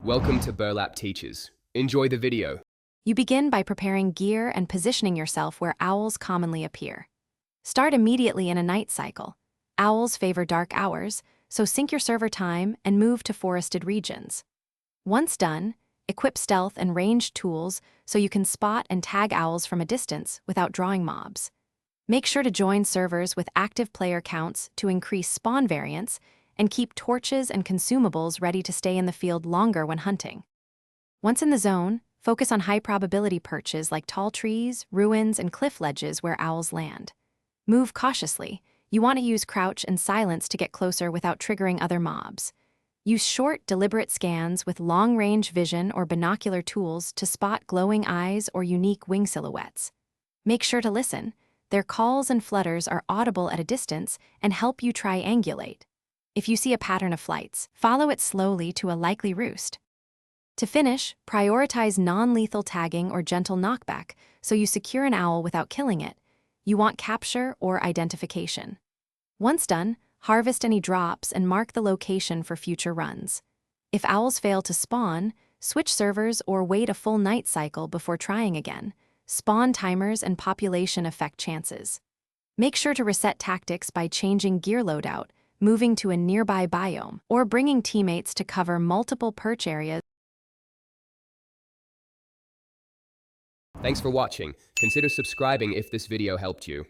Welcome to Burlap Teachers. Enjoy the video. You begin by preparing gear and positioning yourself where owls commonly appear. Start immediately in a night cycle. Owls favor dark hours, so sync your server time and move to forested regions. Once done, equip stealth and ranged tools so you can spot and tag owls from a distance without drawing mobs. Make sure to join servers with active player counts to increase spawn variance and keep torches and consumables ready to stay in the field longer when hunting. Once in the zone, focus on high-probability perches like tall trees, ruins, and cliff ledges where owls land. Move cautiously. You want to use crouch and silence to get closer without triggering other mobs. Use short, deliberate scans with long-range vision or binocular tools to spot glowing eyes or unique wing silhouettes. Make sure to listen. Their calls and flutters are audible at a distance and help you triangulate. If you see a pattern of flights, follow it slowly to a likely roost. To finish, prioritize non-lethal tagging or gentle knockback so you secure an owl without killing it. You want capture or identification. Once done, harvest any drops and mark the location for future runs. If owls fail to spawn, switch servers or wait a full night cycle before trying again. Spawn timers and population affect chances. Make sure to reset tactics by changing gear loadout, moving to a nearby biome, or bringing teammates to cover multiple perch areas. Thanks for watching. Consider subscribing if this video helped you.